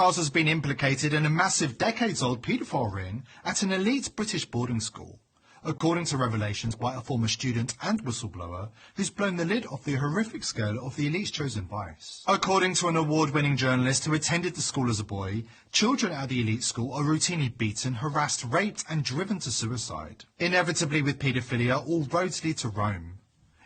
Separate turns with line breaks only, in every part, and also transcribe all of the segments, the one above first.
Charles has been implicated in a massive decades-old paedophile ring at an elite British boarding school, according to revelations by a former student and whistleblower who's blown the lid off the horrific scale of the elite's chosen vice. According to an award-winning journalist who attended the school as a boy, children at the elite school are routinely beaten, harassed, raped and driven to suicide. Inevitably with paedophilia, all roads lead to Rome.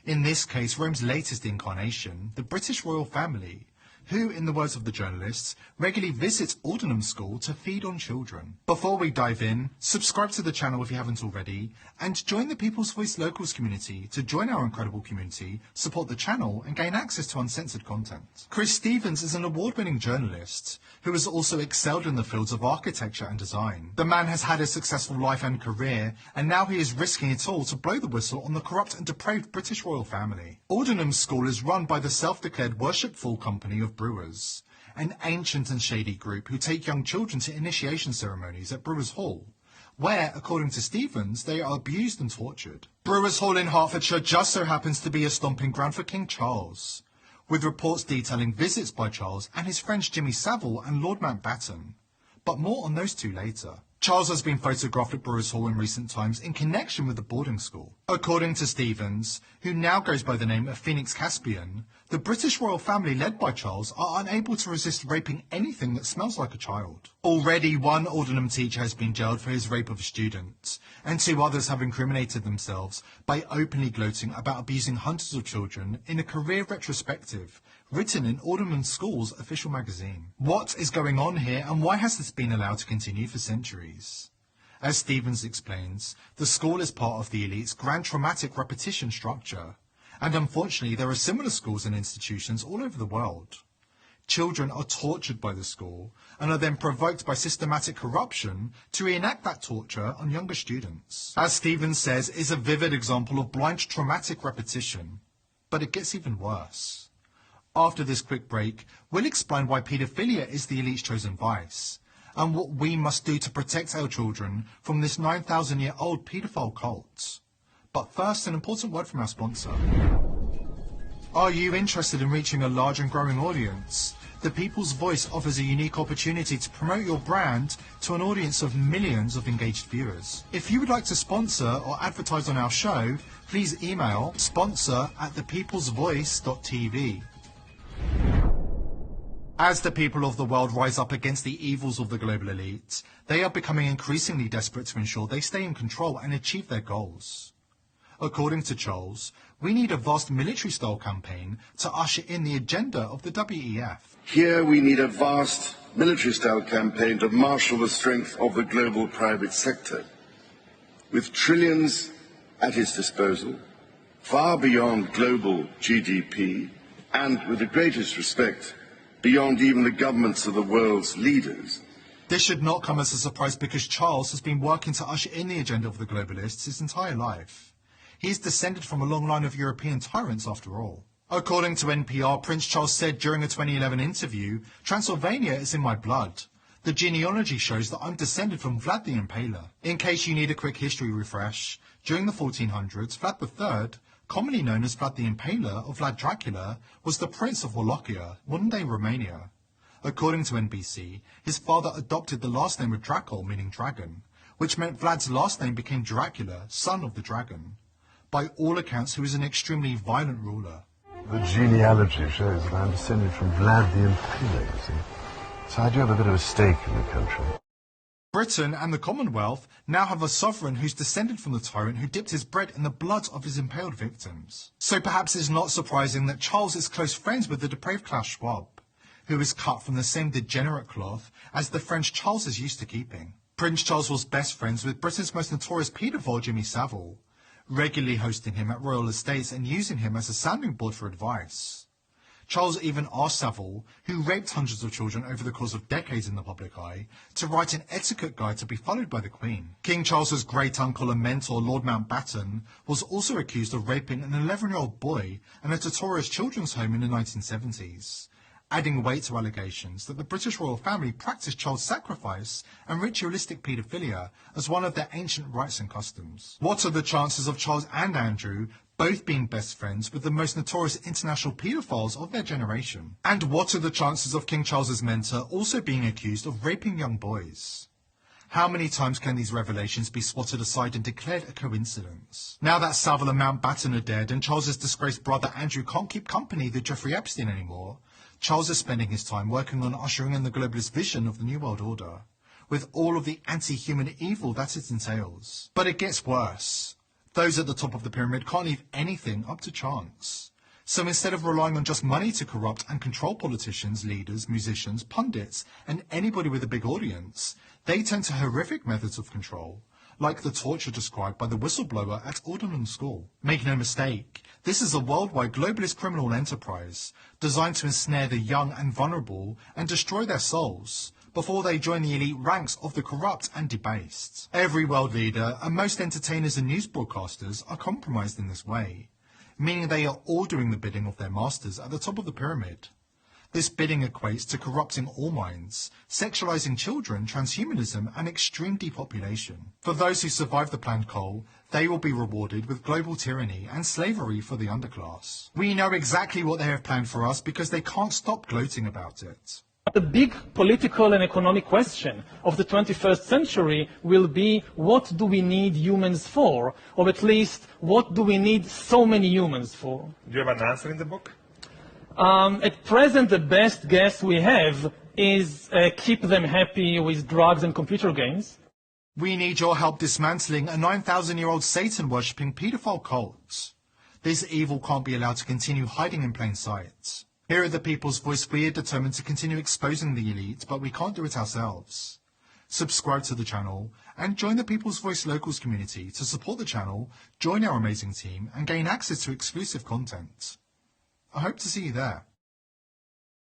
In this case, Rome's latest incarnation, the British royal family, who, in the words of the journalists, regularly visits Aldenham School to feed on children. Before we dive in, subscribe to the channel if you haven't already, and join the People's Voice Locals community to join our incredible community, support the channel, and gain access to uncensored content. Chris Stevens is an award-winning journalist who has also excelled in the fields of architecture and design. The man has had a successful life and career, and now he is risking it all to blow the whistle on the corrupt and depraved British royal family. Aldenham School is run by the self-declared worshipful company of Brewers, an ancient and shady group who take young children to initiation ceremonies at Brewers Hall, where, according to Stevens, they are abused and tortured. Brewers Hall in Hertfordshire just so happens to be a stomping ground for King Charles, with reports detailing visits by Charles and his friends Jimmy Savile and Lord Mountbatten. But more on those two later. Charles has been photographed at Brewers Hall in recent times in connection with the boarding school. According to Stevens, who now goes by the name of Phoenix Caspian, the British royal family led by Charles are unable to resist raping anything that smells like a child. Already one Aldenham teacher has been jailed for his rape of a student, and two others have incriminated themselves by openly gloating about abusing hundreds of children in a career retrospective written in Aldenham School's official magazine. What is going on here, and why has this been allowed to continue for centuries? As Stevens explains, the school is part of the elite's grand traumatic repetition structure, and unfortunately there are similar schools and institutions all over the world. Children are tortured by the school and are then provoked by systematic corruption to reenact that torture on younger students. As Stevens says, is a vivid example of blind traumatic repetition, but it gets even worse. After this quick break, we'll explain why paedophilia is the elite's chosen vice, and what we must do to protect our children from this 9,000-year-old paedophile cult. But first, an important word from our sponsor. Are you interested in reaching a large and growing audience? The People's Voice offers a unique opportunity to promote your brand to an audience of millions of engaged viewers. If you would like to sponsor or advertise on our show, please email sponsor@thepeoplesvoice.tv. As the people of the world rise up against the evils of the global elite, they are becoming increasingly desperate to ensure they stay in control and achieve their goals. According to Charles, we need a vast military-style campaign to usher in the agenda of the WEF.
Here we need a vast military-style campaign to marshal the strength of the global private sector, with trillions at its disposal, far beyond global GDP, and with the greatest respect, beyond even the governments of the world's leaders.
This should not come as a surprise because Charles has been working to usher in the agenda of the globalists his entire life. He is descended from a long line of European tyrants after all. According to NPR, Prince Charles said during a 2011 interview, "Transylvania is in my blood. The genealogy shows that I'm descended from Vlad the Impaler." In case you need a quick history refresh, during the 1400s, Vlad III, commonly known as Vlad the Impaler or Vlad Dracula, was the Prince of Wallachia, modern-day Romania. According to NBC, his father adopted the last name of Dracul, meaning dragon, which meant Vlad's last name became Dracula, son of the dragon. By all accounts, he was an extremely violent ruler.
The genealogy shows that I'm descended from Vlad the Impaler, you see. So I do have a bit of a stake in the country.
Britain and the Commonwealth now have a sovereign who's descended from the tyrant who dipped his bread in the blood of his impaled victims. So perhaps it's not surprising that Charles is close friends with the depraved Klaus Schwab, who is cut from the same degenerate cloth as the French Charles is used to keeping. Prince Charles was best friends with Britain's most notorious paedophile Jimmy Savile, regularly hosting him at royal estates and using him as a sounding board for advice. Charles even asked Savile, who raped hundreds of children over the course of decades in the public eye, to write an etiquette guide to be followed by the Queen. King Charles's great-uncle and mentor, Lord Mountbatten, was also accused of raping an 11-year-old boy in a tutorialist children's home in the 1970s, adding weight to allegations that the British royal family practiced child sacrifice and ritualistic paedophilia as one of their ancient rites and customs. What are the chances of Charles and Andrew both being best friends with the most notorious international paedophiles of their generation. And what are the chances of King Charles's mentor also being accused of raping young boys? How many times can these revelations be swatted aside and declared a coincidence? Now that Savile and Mountbatten are dead and Charles's disgraced brother Andrew can't keep company with Jeffrey Epstein anymore, Charles is spending his time working on ushering in the globalist vision of the New World Order, with all of the anti-human evil that it entails. But it gets worse. Those at the top of the pyramid can't leave anything up to chance. So instead of relying on just money to corrupt and control politicians, leaders, musicians, pundits, and anybody with a big audience, they turn to horrific methods of control, like the torture described by the whistleblower at Alderman School. Make no mistake, this is a worldwide globalist criminal enterprise designed to ensnare the young and vulnerable and destroy their souls before they join the elite ranks of the corrupt and debased. Every world leader and most entertainers and news broadcasters are compromised in this way, meaning they are all doing the bidding of their masters at the top of the pyramid. This bidding equates to corrupting all minds, sexualizing children, transhumanism, and extreme depopulation. For those who survive the planned cull, they will be rewarded with global tyranny and slavery for the underclass. We know exactly what they have planned for us because they can't stop gloating about it.
The big political and economic question of the 21st century will be, what do we need humans for? Or at least, what do we need so many humans for?
Do you have an answer in the book?
At present, the best guess we have is keep them happy with drugs and computer games.
We need your help dismantling a 9,000-year-old Satan-worshipping paedophile cult. This evil can't be allowed to continue hiding in plain sight. Here at the People's Voice, we are determined to continue exposing the elite, but we can't do it ourselves. Subscribe to the channel and join the People's Voice Locals community to support the channel, join our amazing team, and gain access to exclusive content. I hope to see you there.